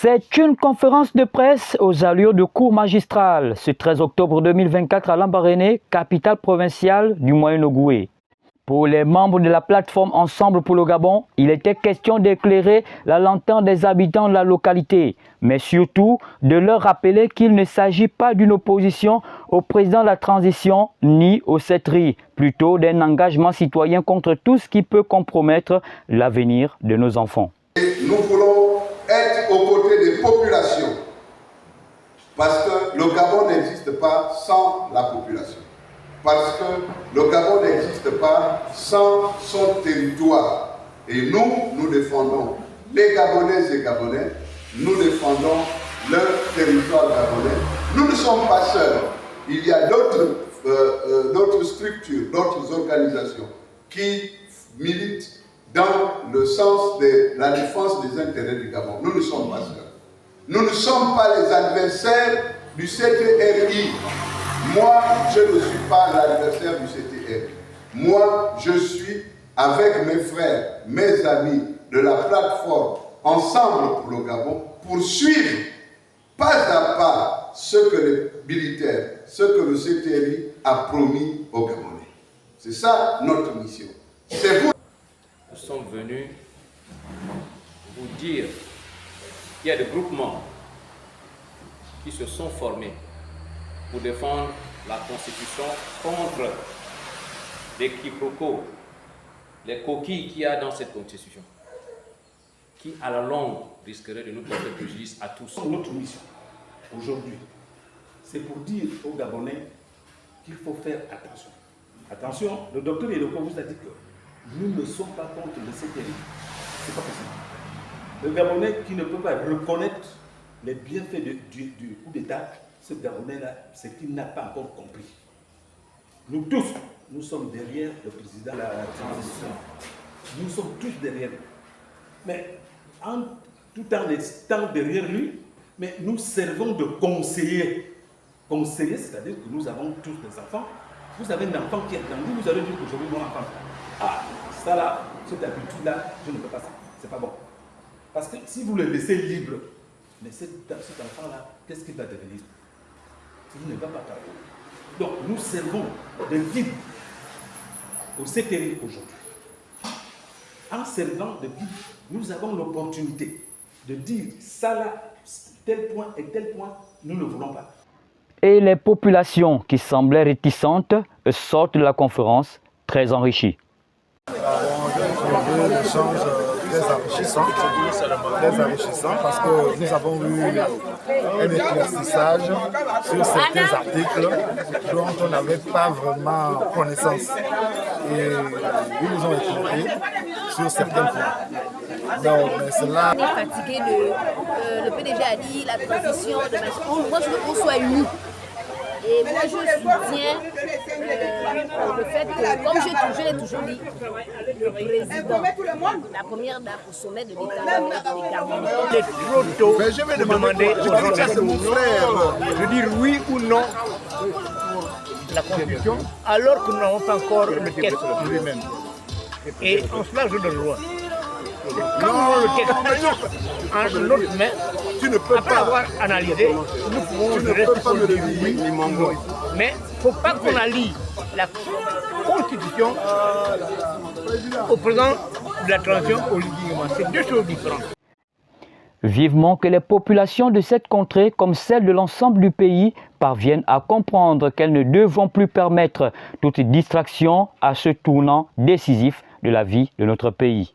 C'est une conférence de presse aux allures de cour magistrale ce 13 octobre 2024 à Lambaréné, capitale provinciale du Moyen-Ogooué. Pour les membres de la plateforme Ensemble pour le Gabon, il était question d'éclairer la lanterne des habitants de la localité, mais surtout de leur rappeler qu'il ne s'agit pas d'une opposition au président de la transition ni au CETRI, plutôt d'un engagement citoyen contre tout ce qui peut compromettre l'avenir de nos enfants. Nous voulons être aux côtés des populations, parce que le Gabon n'existe pas sans la population. Parce que le Gabon n'existe pas sans son territoire. Et nous défendons les Gabonaises et Gabonais, nous défendons leur territoire gabonais. Nous ne sommes pas seuls. Il y a d'autres structures, d'autres organisations qui militent dans le sens de la défense des intérêts du Gabon. Nous ne sommes pas seuls. Nous ne sommes pas les adversaires du CTRI. Moi, je ne suis pas l'adversaire du CTRI. Moi, je suis avec mes frères, mes amis de la plateforme Ensemble pour le Gabon pour suivre pas à pas ce que les militaires, ce que le CTRI a promis aux Gabonais. C'est ça notre mission. C'est vous. Nous sommes venus vous dire qu'il y a des groupements qui se sont formés pour défendre la Constitution contre les quiproquos, les coquilles qu'il y a dans cette Constitution, qui à la longue risqueraient de nous porter préjudice à tous. Notre mission aujourd'hui, c'est pour dire aux Gabonais qu'il faut faire attention. Attention, le docteur Yeloko vous a dit que nous ne sommes pas contre le CTRI. C'est pas possible. Le Gabonais qui ne peut pas reconnaître les bienfaits du coup d'État, ce Gabonais-là, c'est qu'il n'a pas encore compris. Nous tous, nous sommes derrière le président de la transition. Nous sommes tous derrière lui. Mais tout en étant derrière lui, mais nous servons de conseillers. Conseillers, c'est-à-dire que nous avons tous des enfants. Vous avez un enfant qui est grandi, vous allez dire qu'aujourd'hui, mon enfant, ah, ça là, cette habitude-là, je ne peux pas ça. C'est pas bon. Parce que si vous le laissez libre, mais cet enfant-là, qu'est-ce qu'il va devenir? Il ne va pas parler. Donc, nous servons de guide au CTRI aujourd'hui. En servant de guide, nous avons l'opportunité de dire ça là, tel point et tel point, nous ne voulons pas. Et les populations qui semblaient réticentes sortent de la conférence très enrichies. Des échanges très enrichissants parce que nous avons eu un éclaircissage sur certains articles dont on n'avait pas vraiment connaissance. Et ils nous ont éclairé sur certains points. Donc, mais cela... On est fatigué le PDG a dit la transition de moi je veux qu'on soit unis. Et moi je soutiens le fait que, comme je l'ai toujours dit, le président, la première dame au sommet de l'État, c'est trop tôt je vais demander de dire oui ou non pour la Constitution, alors que nous n'avons pas encore le texte lui-même. Et en cela, je donne loi. Quand nous avons le texte entre notre main, tu ne peux pas avoir analysé, nous pouvons rester dire oui ou non. Mais il ne faut pas qu'on allie la Constitution au président de la transition au litigement. C'est deux choses différentes. Vivement que les populations de cette contrée, comme celles de l'ensemble du pays, parviennent à comprendre qu'elles ne devront plus permettre toute distraction à ce tournant décisif de la vie de notre pays.